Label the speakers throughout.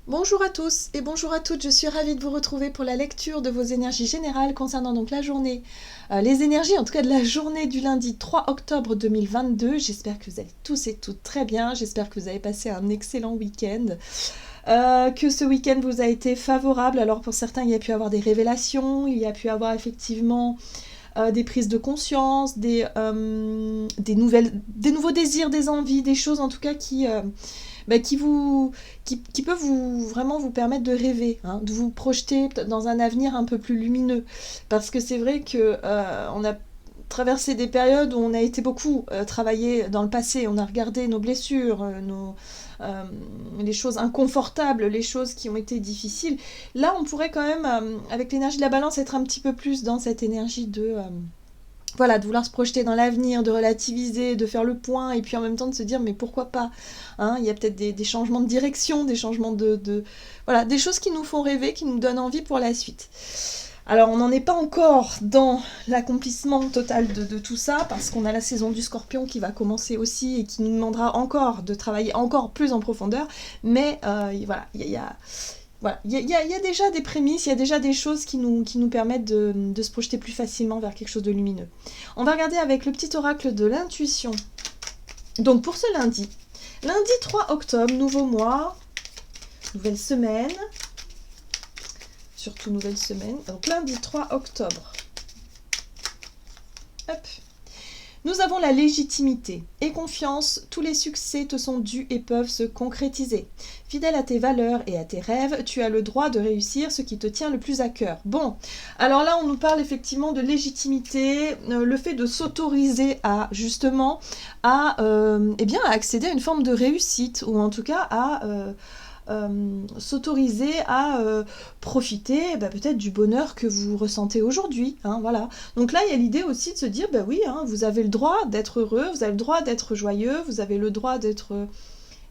Speaker 1: Bonjour à tous et bonjour à toutes, je suis ravie de vous retrouver pour la lecture de vos énergies générales concernant donc la journée, les énergies en tout cas de la journée du lundi 3 octobre 2022. J'espère que vous allez tous et toutes très bien, j'espère que vous avez passé un excellent week-end, que ce week-end vous a été favorable. Alors pour certains il y a pu avoir des révélations, il y a pu avoir effectivement des prises de conscience, des nouveaux désirs, des envies, des choses en tout cas qui peuvent vraiment vous permettre de rêver, hein, de vous projeter dans un avenir un peu plus lumineux. Parce que c'est vrai que on a traversé des périodes où on a été beaucoup travaillé dans le passé, on a regardé nos blessures, les choses inconfortables, les choses qui ont été difficiles. Là, on pourrait quand même, avec l'énergie de la balance, être un petit peu plus dans cette énergie voilà, de vouloir se projeter dans l'avenir, de relativiser, de faire le point, et puis en même temps de se dire mais pourquoi pas, hein, il y a peut-être des changements de direction, des changements voilà, des choses qui nous font rêver, qui nous donnent envie pour la suite. Alors on n'en est pas encore dans l'accomplissement total de tout ça, parce qu'on a la saison du Scorpion qui va commencer aussi et qui nous demandera encore de travailler encore plus en profondeur, mais voilà, voilà, y a déjà des prémices, il y a déjà des choses qui nous permettent de se projeter plus facilement vers quelque chose de lumineux. On va regarder avec le petit oracle de l'intuition. Donc pour ce lundi 3 octobre, nouveau mois, nouvelle semaine, surtout nouvelle semaine. Donc lundi 3 octobre. Hop. Nous avons la légitimité et confiance, tous les succès te sont dus et peuvent se concrétiser. Fidèle à tes valeurs et à tes rêves, tu as le droit de réussir ce qui te tient le plus à cœur. Bon, alors là on nous parle effectivement de légitimité, le fait de s'autoriser à justement à accéder à une forme de réussite, ou en tout cas à s'autoriser à profiter peut-être du bonheur que vous ressentez aujourd'hui, hein, voilà. Donc là il y a l'idée aussi de se dire oui, hein, vous avez le droit d'être heureux, vous avez le droit d'être joyeux, vous avez le droit d'être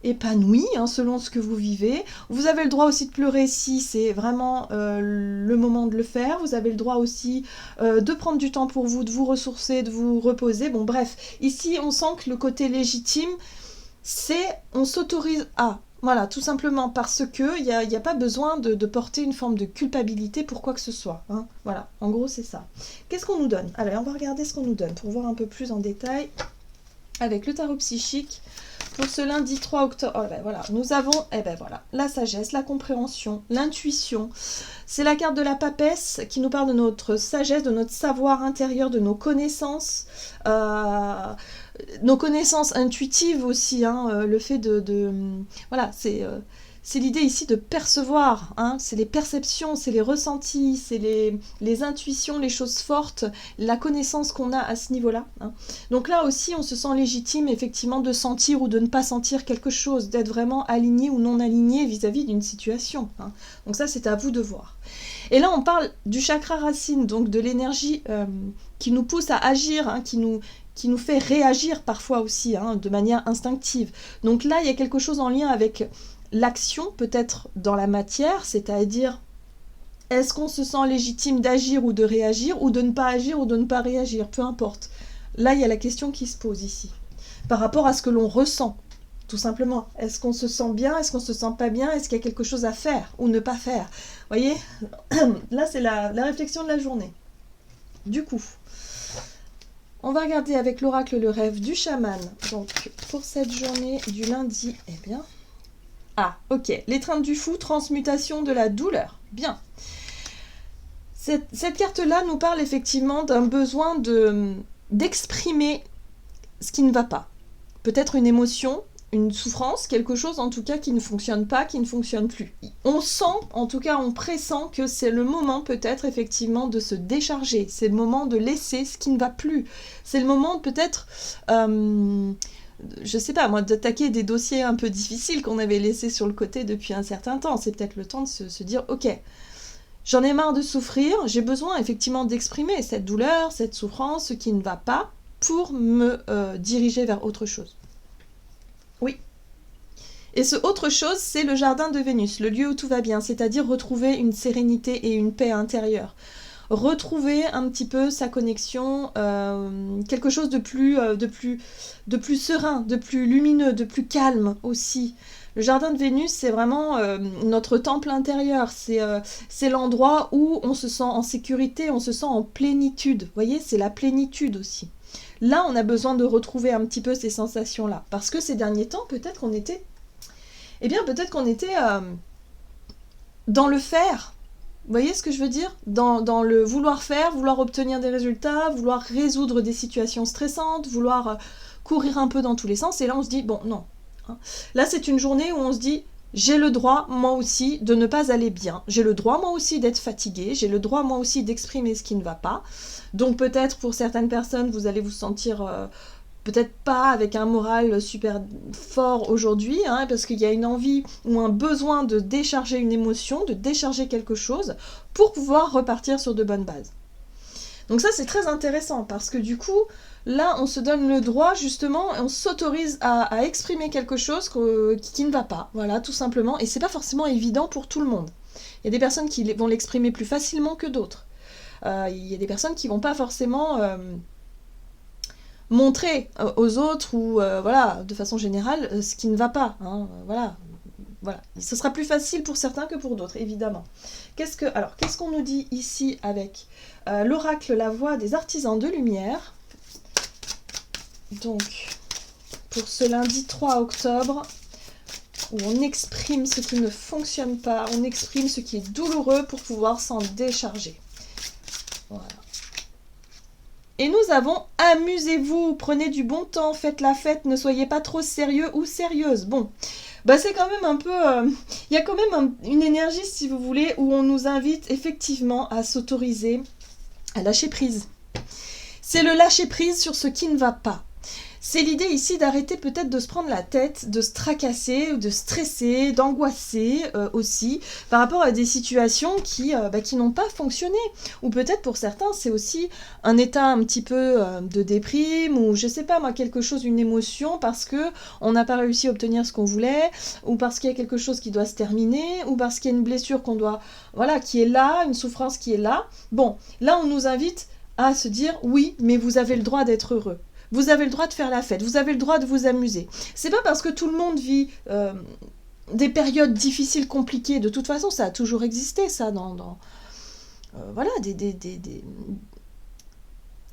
Speaker 1: épanoui, hein, selon ce que vous vivez. Vous avez le droit aussi de pleurer si c'est vraiment le moment de le faire. Vous avez le droit aussi de prendre du temps pour vous, de vous ressourcer, de vous reposer. Bon bref, ici on sent que le côté légitime, c'est on s'autorise à. Voilà, tout simplement parce que il n'y a pas besoin de porter une forme de culpabilité pour quoi que ce soit, hein. Voilà, en gros c'est ça. Qu'est-ce qu'on nous donne? Allez, on va regarder ce qu'on nous donne pour voir un peu plus en détail avec le tarot psychique pour ce lundi 3 octobre. Oh, voilà, nous avons voilà, la sagesse, la compréhension, l'intuition. C'est la carte de la papesse qui nous parle de notre sagesse, de notre savoir intérieur, de nos connaissances. Nos connaissances intuitives aussi, hein, le fait voilà, c'est l'idée ici de percevoir, hein, c'est les perceptions, c'est les ressentis, c'est les intuitions, les choses fortes, la connaissance qu'on a à ce niveau-là, hein. Donc là aussi, on se sent légitime effectivement de sentir ou de ne pas sentir quelque chose, d'être vraiment aligné ou non aligné vis-à-vis d'une situation, hein. Donc ça, c'est à vous de voir. Et là, on parle du chakra racine, donc de l'énergie qui nous pousse à agir, hein, qui nous fait réagir parfois aussi, hein, de manière instinctive. Donc là, il y a quelque chose en lien avec l'action, peut-être dans la matière, c'est-à-dire est-ce qu'on se sent légitime d'agir ou de réagir, ou de ne pas agir ou de ne pas réagir, peu importe. Là, il y a la question qui se pose ici, par rapport à ce que l'on ressent, tout simplement. Est-ce qu'on se sent bien, est-ce qu'on se sent pas bien, est-ce qu'il y a quelque chose à faire ou ne pas faire? Vous voyez, là c'est la réflexion de la journée. Du coup, on va regarder avec l'oracle le rêve du chaman. Donc, pour cette journée du lundi, ok. L'étreinte du fou, transmutation de la douleur. Bien. Cette carte-là nous parle effectivement d'un besoin d'exprimer ce qui ne va pas. Peut-être une émotion, une souffrance, quelque chose en tout cas qui ne fonctionne pas, qui ne fonctionne plus. On sent, en tout cas on pressent que c'est le moment peut-être effectivement de se décharger, c'est le moment de laisser ce qui ne va plus, c'est le moment peut-être, je sais pas moi, d'attaquer des dossiers un peu difficiles qu'on avait laissés sur le côté depuis un certain temps. C'est peut-être le temps de se dire ok, j'en ai marre de souffrir, j'ai besoin effectivement d'exprimer cette douleur, cette souffrance, ce qui ne va pas, pour me diriger vers autre chose. Oui. Et ce autre chose, c'est le jardin de Vénus, le lieu où tout va bien, c'est-à-dire retrouver une sérénité et une paix intérieure. Retrouver un petit peu sa connexion, quelque chose de plus serein, de plus lumineux, de plus calme aussi. Le jardin de Vénus, c'est vraiment notre temple intérieur. C'est l'endroit où on se sent en sécurité, on se sent en plénitude. Vous voyez, c'est la plénitude aussi. Là, on a besoin de retrouver un petit peu ces sensations-là. Parce que ces derniers temps, peut-être qu'on était... Eh bien, peut-être qu'on était dans le faire. Vous voyez ce que je veux dire, dans le vouloir faire, vouloir obtenir des résultats, vouloir résoudre des situations stressantes, vouloir courir un peu dans tous les sens. Et là, on se dit, bon, non. Là, c'est une journée où on se dit, j'ai le droit, moi aussi, de ne pas aller bien. J'ai le droit, moi aussi, d'être fatiguée. J'ai le droit, moi aussi, d'exprimer ce qui ne va pas. Donc, peut-être, pour certaines personnes, vous allez vous sentir... peut-être pas avec un moral super fort aujourd'hui, hein, parce qu'il y a une envie ou un besoin de décharger une émotion, de décharger quelque chose, pour pouvoir repartir sur de bonnes bases. Donc ça, c'est très intéressant, parce que du coup, là, on se donne le droit, justement, on s'autorise à exprimer quelque chose qui ne va pas, voilà, tout simplement, et c'est pas forcément évident pour tout le monde. Il y a des personnes qui vont l'exprimer plus facilement que d'autres. Il y a des personnes qui vont pas forcément... montrer aux autres ou voilà, de façon générale ce qui ne va pas, hein, voilà. Ce sera plus facile pour certains que pour d'autres, évidemment. Qu'est-ce qu'on nous dit ici avec l'oracle La Voix des Artisans de Lumière? Donc, pour ce lundi 3 octobre, où on exprime ce qui ne fonctionne pas, on exprime ce qui est douloureux pour pouvoir s'en décharger. Voilà. Et nous avons « Amusez-vous, prenez du bon temps, faites la fête, ne soyez pas trop sérieux ou sérieuse ». Bon, bah c'est quand même un peu... y a quand même une énergie, si vous voulez, où on nous invite effectivement à s'autoriser à lâcher prise. C'est le lâcher prise sur ce qui ne va pas. C'est l'idée ici d'arrêter peut-être de se prendre la tête, de se tracasser, de stresser, d'angoisser aussi par rapport à des situations qui n'ont pas fonctionné. Ou peut-être pour certains, c'est aussi un état un petit peu de déprime ou je sais pas moi, quelque chose, une émotion parce que on n'a pas réussi à obtenir ce qu'on voulait ou parce qu'il y a quelque chose qui doit se terminer ou parce qu'il y a une blessure qu'on doit, voilà, qui est là, une souffrance qui est là. Bon, là on nous invite à se dire oui, mais vous avez le droit d'être heureux. Vous avez le droit de faire la fête, vous avez le droit de vous amuser. C'est pas parce que tout le monde vit des périodes difficiles, compliquées. De toute façon, ça a toujours existé, ça, voilà,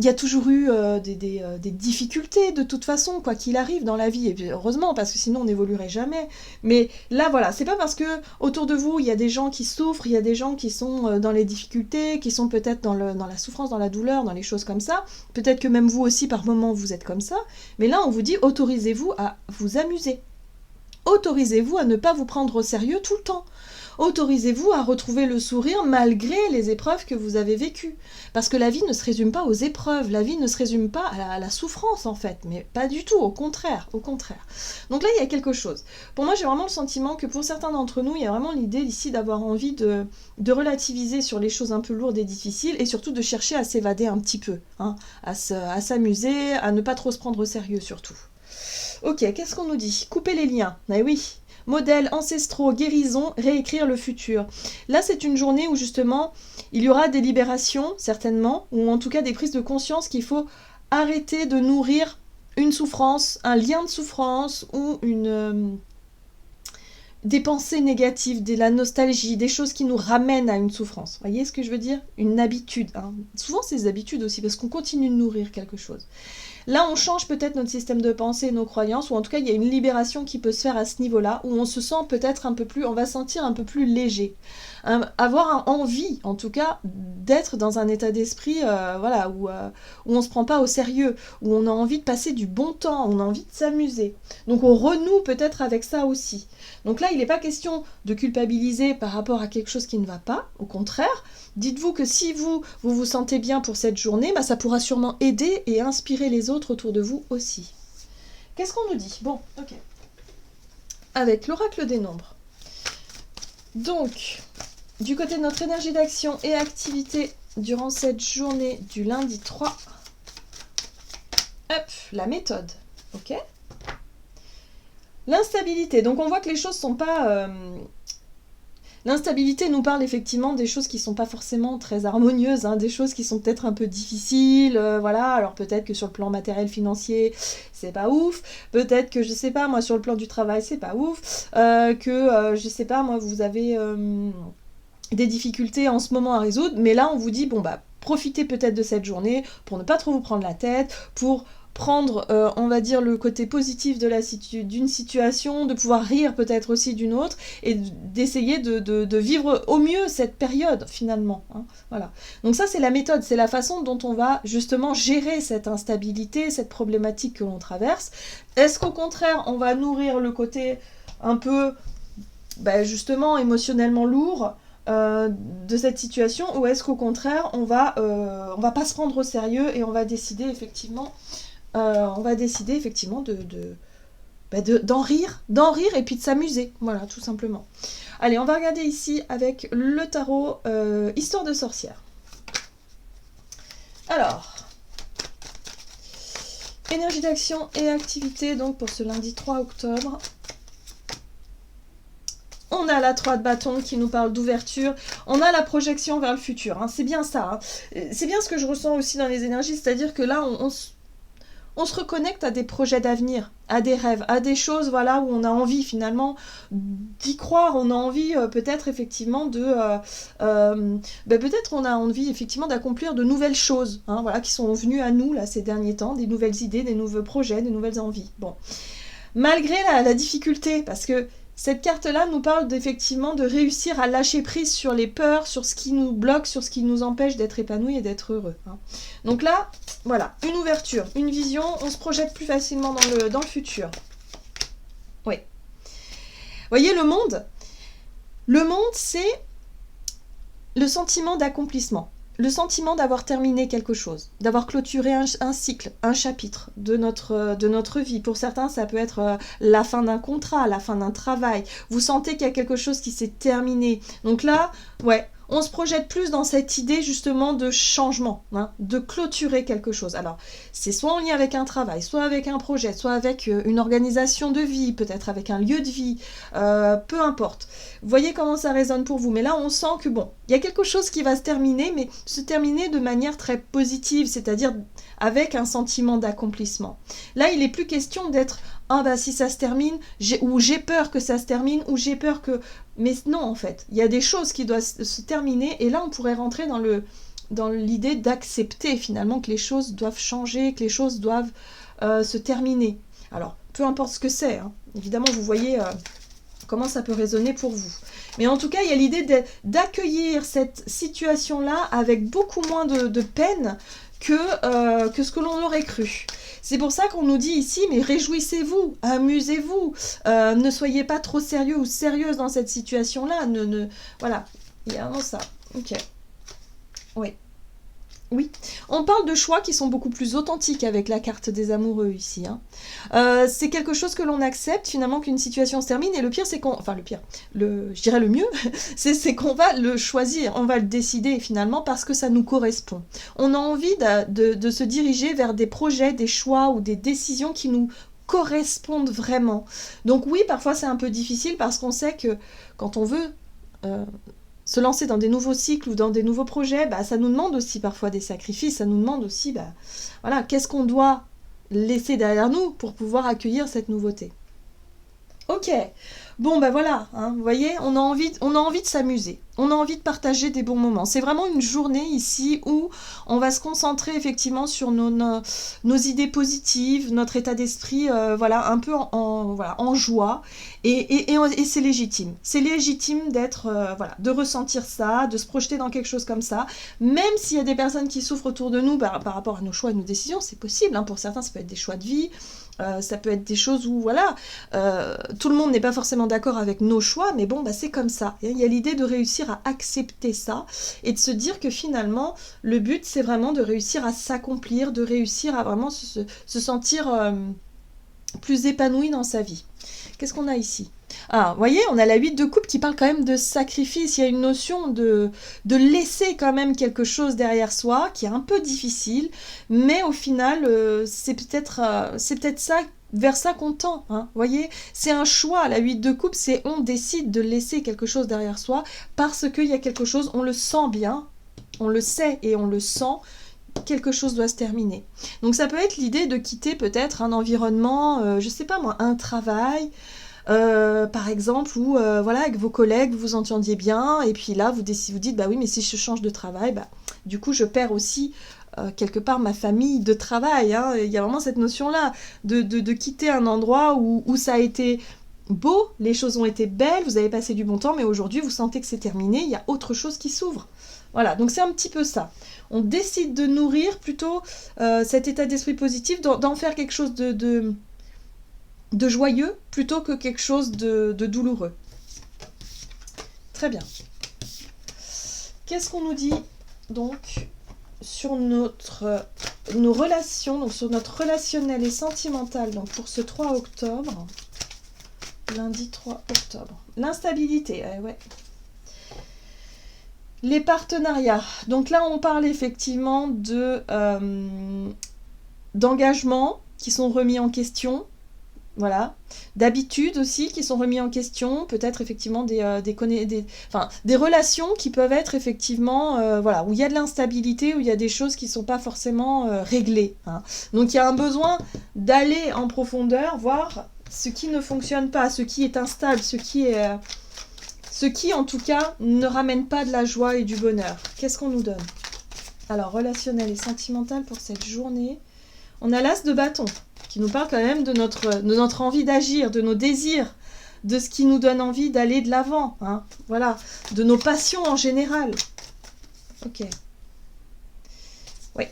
Speaker 1: il y a toujours eu des difficultés, de toute façon, quoi qu'il arrive dans la vie. Et puis, heureusement, parce que sinon, on n'évoluerait jamais. Mais là, voilà, c'est pas parce que autour de vous, il y a des gens qui souffrent, il y a des gens qui sont dans les difficultés, qui sont peut-être dans la souffrance, dans la douleur, dans les choses comme ça. Peut-être que même vous aussi, par moments, vous êtes comme ça. Mais là, on vous dit, autorisez-vous à vous amuser. Autorisez-vous à ne pas vous prendre au sérieux tout le temps. Autorisez-vous à retrouver le sourire malgré les épreuves que vous avez vécues. Parce que la vie ne se résume pas aux épreuves, la vie ne se résume pas à la souffrance en fait, mais pas du tout, au contraire, au contraire. Donc là, il y a quelque chose. Pour moi, j'ai vraiment le sentiment que pour certains d'entre nous, il y a vraiment l'idée ici d'avoir envie de relativiser sur les choses un peu lourdes et difficiles, et surtout de chercher à s'évader un petit peu, hein, à s'amuser, à ne pas trop se prendre au sérieux surtout. Ok, qu'est-ce qu'on nous dit? Couper les liens. Eh oui. Modèles ancestraux, guérison, réécrire le futur. Là, c'est une journée où justement, il y aura des libérations, certainement, ou en tout cas des prises de conscience qu'il faut arrêter de nourrir une souffrance, un lien de souffrance ou des pensées négatives, de la nostalgie, des choses qui nous ramènent à une souffrance. Vous voyez ce que je veux dire? Une habitude. Hein. Souvent, c'est des habitudes aussi, parce qu'on continue de nourrir quelque chose. Là, on change peut-être notre système de pensée, nos croyances, ou en tout cas, il y a une libération qui peut se faire à ce niveau-là, où on se sent peut-être un peu plus, on va se sentir un peu plus léger. Avoir envie, en tout cas, d'être dans un état d'esprit voilà, où on ne se prend pas au sérieux, où on a envie de passer du bon temps, on a envie de s'amuser. Donc on renoue peut-être avec ça aussi. Donc là, il n'est pas question de culpabiliser par rapport à quelque chose qui ne va pas, au contraire. Dites-vous que si vous vous sentez bien pour cette journée, ça pourra sûrement aider et inspirer les autres autour de vous aussi. Qu'est-ce qu'on nous dit? Bon, ok. Avec l'oracle des nombres. Donc, du côté de notre énergie d'action et activité durant cette journée du lundi 3, hop, la méthode, ok? L'instabilité, donc on voit que les choses sont pas... L'instabilité nous parle effectivement des choses qui sont pas forcément très harmonieuses, hein, des choses qui sont peut-être un peu difficiles, voilà. Alors peut-être que sur le plan matériel financier, c'est pas ouf. Peut-être que je sais pas, moi sur le plan du travail, c'est pas ouf. Je sais pas, moi vous avez des difficultés en ce moment à résoudre, mais là on vous dit bon bah profitez peut-être de cette journée pour ne pas trop vous prendre la tête, pour prendre, on va dire, le côté positif d'une situation, de pouvoir rire peut-être aussi d'une autre, et d'essayer de vivre au mieux cette période, finalement. Hein, voilà. Donc ça, c'est la méthode, c'est la façon dont on va justement gérer cette instabilité, cette problématique que l'on traverse. Est-ce qu'au contraire, on va nourrir le côté un peu, justement, émotionnellement lourd de cette situation, ou est-ce qu'au contraire, on va pas se prendre au sérieux et on va décider effectivement d'en rire et puis de s'amuser, voilà, tout simplement. Allez, on va regarder ici avec le tarot Histoire de sorcière. Alors, énergie d'action et activité, donc pour ce lundi 3 octobre. On a la 3 de bâton qui nous parle d'ouverture. On a la projection vers le futur. Hein. C'est bien ça. Hein. C'est bien ce que je ressens aussi dans les énergies. C'est-à-dire que là, on se reconnecte à des projets d'avenir, à des rêves, à des choses voilà, où on a envie finalement d'y croire. On a envie peut-être effectivement peut-être on a envie effectivement d'accomplir de nouvelles choses hein, voilà, qui sont venues à nous là, ces derniers temps. Des nouvelles idées, des nouveaux projets, des nouvelles envies. Bon. Malgré la difficulté, parce que cette carte-là nous parle effectivement de réussir à lâcher prise sur les peurs, sur ce qui nous bloque, sur ce qui nous empêche d'être épanoui et d'être heureux. Hein. Donc là, voilà, une ouverture, une vision, on se projette plus facilement dans le futur. Oui. Vous voyez, le monde, c'est le sentiment d'accomplissement. Le sentiment d'avoir terminé quelque chose, d'avoir clôturé un cycle, un chapitre de notre vie. Pour certains, ça peut être la fin d'un contrat, la fin d'un travail. Vous sentez qu'il y a quelque chose qui s'est terminé. Donc là, ouais, on se projette plus dans cette idée justement de changement, hein, de clôturer quelque chose. Alors, c'est soit en lien avec un travail, soit avec un projet, soit avec une organisation de vie, peut-être avec un lieu de vie, peu importe. Vous voyez comment ça résonne pour vous. Mais là, on sent que bon, il y a quelque chose qui va se terminer, mais se terminer de manière très positive, c'est-à-dire avec un sentiment d'accomplissement. Là, il n'est plus question d'être « Ah bah si ça se termine, ou j'ai peur que ça se termine, ou j'ai peur que... » Mais non, en fait, il y a des choses qui doivent se terminer, et là, on pourrait rentrer dans l'idée d'accepter finalement que les choses doivent changer, que les choses doivent se terminer. Alors, peu importe ce que c'est, hein. Évidemment, vous voyez comment ça peut résonner pour vous. Mais en tout cas, il y a l'idée d'accueillir cette situation-là avec beaucoup moins de peine que ce que l'on aurait cru. C'est pour ça qu'on nous dit ici, mais réjouissez-vous, amusez-vous, ne soyez pas trop sérieux ou sérieuse dans cette situation-là. Voilà, il y a vraiment ça. Ok. Oui. Oui, on parle de choix qui sont beaucoup plus authentiques avec la carte des amoureux ici. Hein. C'est quelque chose que l'on accepte finalement qu'une situation se termine et le pire c'est qu'on... Enfin je dirais le mieux, c'est qu'on va le choisir, on va le décider finalement parce que ça nous correspond. On a envie de se diriger vers des projets, des choix ou des décisions qui nous correspondent vraiment. Donc oui, parfois c'est un peu difficile parce qu'on sait que quand on veut... se lancer dans des nouveaux cycles ou dans des nouveaux projets, ça nous demande aussi parfois des sacrifices, ça nous demande aussi, voilà, qu'est-ce qu'on doit laisser derrière nous pour pouvoir accueillir cette nouveauté. Ok, bon voilà, hein, vous voyez, on a envie de s'amuser, on a envie de partager des bons moments. C'est vraiment une journée ici où on va se concentrer effectivement sur nos idées positives, notre état d'esprit, voilà, un peu en joie, et c'est légitime. C'est légitime d'être, voilà, de ressentir ça, de se projeter dans quelque chose comme ça, même s'il y a des personnes qui souffrent autour de nous par rapport à nos choix et nos décisions, c'est possible, hein, pour certains ça peut être des choix de vie, ça peut être des choses où, voilà, tout le monde n'est pas forcément d'accord avec nos choix, mais bon, c'est comme ça. Il y a l'idée de réussir à accepter ça et de se dire que finalement, le but, c'est vraiment de réussir à s'accomplir, de réussir à vraiment se sentir plus épanoui dans sa vie. Qu'est-ce qu'on a ici ? Ah, vous voyez, on a la 8 de coupe qui parle quand même de sacrifice. Il y a une notion de laisser quand même quelque chose derrière soi, qui est un peu difficile, mais au final, c'est peut-être ça vers ça qu'on tend, hein, voyez, c'est un choix, la 8 de coupe, c'est on décide de laisser quelque chose derrière soi, parce qu'il y a quelque chose, on le sent bien, on le sait et on le sent, quelque chose doit se terminer. Donc ça peut être l'idée de quitter peut-être un environnement, je sais pas moi, un travail, par exemple, où voilà, avec vos collègues, vous vous entendiez bien, et puis là, vous dites, bah oui, mais si je change de travail, bah, du coup, je perds aussi quelque part ma famille de travail. Hein. Il y a vraiment cette notion-là de quitter un endroit où ça a été beau, les choses ont été belles, vous avez passé du bon temps, mais aujourd'hui, vous sentez que c'est terminé, il y a autre chose qui s'ouvre. Voilà, donc c'est un petit peu ça. On décide de nourrir plutôt cet état d'esprit positif, d'en faire quelque chose de joyeux plutôt que quelque chose de douloureux. Très bien. Qu'est-ce qu'on nous dit donc sur nos relations, donc sur notre relationnel et sentimental, donc pour ce 3 octobre, lundi 3 octobre. L'instabilité, ouais. Les partenariats. Donc là, on parle effectivement d'engagements qui sont remis en question. Voilà, d'habitudes aussi qui sont remis en question, peut-être effectivement des relations qui peuvent être effectivement, voilà, où il y a de l'instabilité, où il y a des choses qui ne sont pas forcément réglées. Hein. Donc il y a un besoin d'aller en profondeur, voir ce qui ne fonctionne pas, ce qui est instable, ce qui en tout cas ne ramène pas de la joie et du bonheur. Qu'est-ce qu'on nous donne? Alors, relationnel et sentimental pour cette journée. On a l'as de bâton, qui nous parle quand même de notre envie d'agir, de nos désirs, de ce qui nous donne envie d'aller de l'avant, hein, voilà, de nos passions en général. Ok. Oui.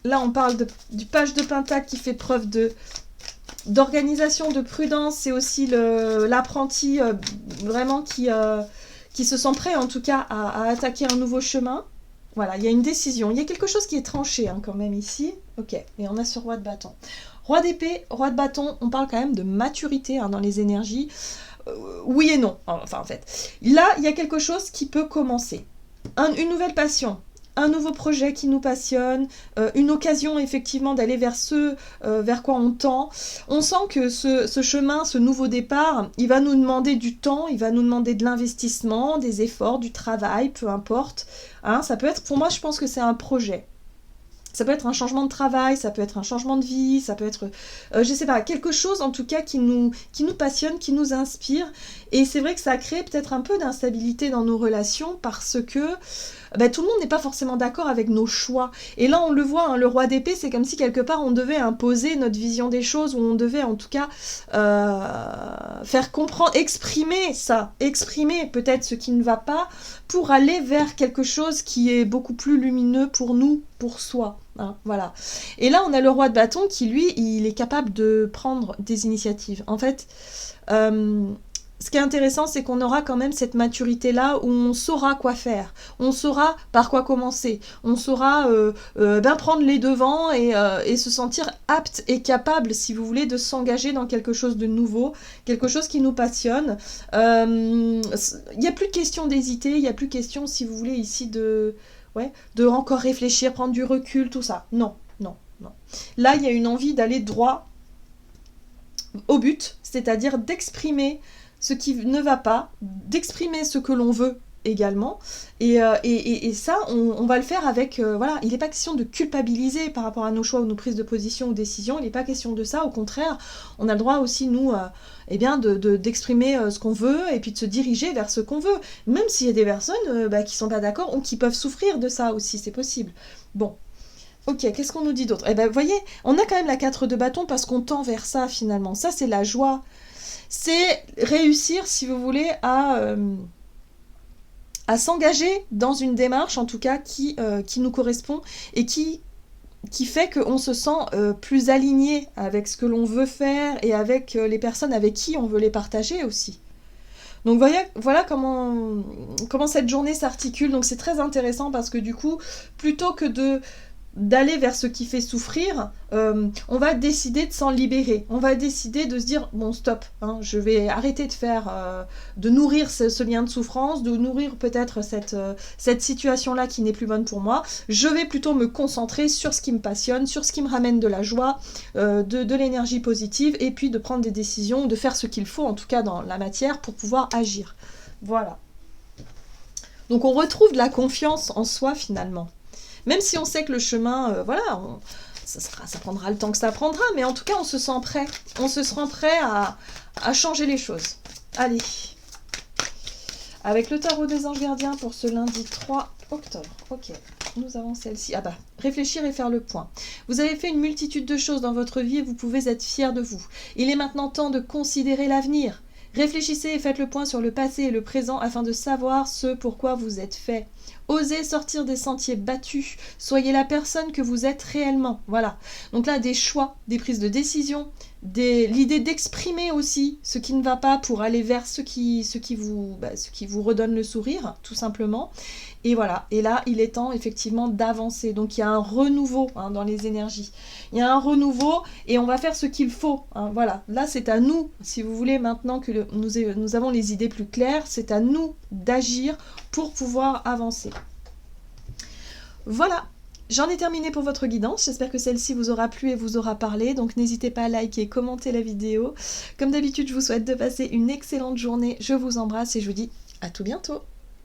Speaker 1: Là, on parle du page de Pentacle qui fait preuve d'organisation, de prudence. C'est aussi l'apprenti vraiment qui se sent prêt, en tout cas, à attaquer un nouveau chemin. Voilà, il y a une décision. Il y a quelque chose qui est tranché hein, quand même ici. Ok, et on a ce roi de bâton. Roi d'épée, roi de bâton, on parle quand même de maturité hein, dans les énergies. Oui et non, enfin en fait. Là, il y a quelque chose qui peut commencer. Une nouvelle passion, un nouveau projet qui nous passionne, une occasion effectivement d'aller vers vers quoi on tend. On sent que ce chemin, ce nouveau départ, il va nous demander du temps, il va nous demander de l'investissement, des efforts, du travail, peu importe. Hein, ça peut être, pour moi, je pense que c'est un projet. Ça peut être un changement de travail, ça peut être un changement de vie, ça peut être, je sais pas, quelque chose en tout cas qui nous passionne, qui nous inspire. Et c'est vrai que ça crée peut-être un peu d'instabilité dans nos relations parce que tout le monde n'est pas forcément d'accord avec nos choix. Et là, on le voit, hein, le roi d'épée, c'est comme si quelque part on devait imposer notre vision des choses, ou on devait en tout cas faire comprendre, exprimer peut-être ce qui ne va pas pour aller vers quelque chose qui est beaucoup plus lumineux pour nous, pour soi. Hein, voilà. Et là, on a le roi de bâton qui, lui, il est capable de prendre des initiatives. En fait, ce qui est intéressant, c'est qu'on aura quand même cette maturité-là où on saura quoi faire. On saura par quoi commencer. On saura prendre les devants et se sentir apte et capable, si vous voulez, de s'engager dans quelque chose de nouveau, quelque chose qui nous passionne. Il n'y a plus de question d'hésiter, il n'y a plus de question, si vous voulez, ici de encore réfléchir, prendre du recul, tout ça. Non. Là, il y a une envie d'aller droit au but, c'est-à-dire d'exprimer ce qui ne va pas, d'exprimer ce que l'on veut également, et ça, on va le faire avec, il n'est pas question de culpabiliser par rapport à nos choix ou nos prises de position ou décisions, il n'est pas question de ça, au contraire, on a le droit aussi, nous, d'exprimer ce qu'on veut, et puis de se diriger vers ce qu'on veut, même s'il y a des personnes qui sont pas d'accord, ou qui peuvent souffrir de ça aussi, c'est possible. Bon. Ok, qu'est-ce qu'on nous dit d'autre? Vous voyez, on a quand même la 4 de bâton parce qu'on tend vers ça, finalement. Ça, c'est la joie. C'est réussir, si vous voulez, à s'engager dans une démarche, en tout cas, qui nous correspond et qui fait qu'on se sent plus aligné avec ce que l'on veut faire et avec les personnes avec qui on veut les partager aussi. Donc voilà comment cette journée s'articule. Donc c'est très intéressant parce que du coup, plutôt que d'aller vers ce qui fait souffrir, on va décider de s'en libérer. On va décider de se dire, bon stop, hein, je vais arrêter de nourrir ce lien de souffrance, de nourrir peut-être cette situation-là qui n'est plus bonne pour moi. Je vais plutôt me concentrer sur ce qui me passionne, sur ce qui me ramène de la joie, de l'énergie positive, et puis de prendre des décisions, de faire ce qu'il faut, en tout cas dans la matière, pour pouvoir agir. Voilà. Donc on retrouve de la confiance en soi finalement. Même si on sait que le chemin, voilà, ça prendra le temps que ça prendra, mais en tout cas, on se sent prêt. On se sent prêt à changer les choses. Allez. Avec le tarot des anges gardiens pour ce lundi 3 octobre. Ok, nous avons celle-ci. Ah bah, réfléchir et faire le point. Vous avez fait une multitude de choses dans votre vie et vous pouvez être fiers de vous. Il est maintenant temps de considérer l'avenir. Réfléchissez et faites le point sur le passé et le présent afin de savoir ce pourquoi vous êtes fait. Osez sortir des sentiers battus. Soyez la personne que vous êtes réellement. Voilà. Donc là, des choix, des prises de décision, l'idée d'exprimer aussi ce qui ne va pas pour aller vers ce qui vous redonne le sourire, tout simplement. Et voilà. Et là, il est temps effectivement d'avancer. Donc il y a un renouveau dans les énergies. Il y a un renouveau et on va faire ce qu'il faut. Voilà. Là, c'est à nous, si vous voulez, maintenant que nous avons les idées plus claires, c'est à nous d'agir pour pouvoir avancer. Voilà. J'en ai terminé pour votre guidance, j'espère que celle-ci vous aura plu et vous aura parlé, donc n'hésitez pas à liker, commenter la vidéo. Comme d'habitude, je vous souhaite de passer une excellente journée, je vous embrasse et je vous dis à tout bientôt.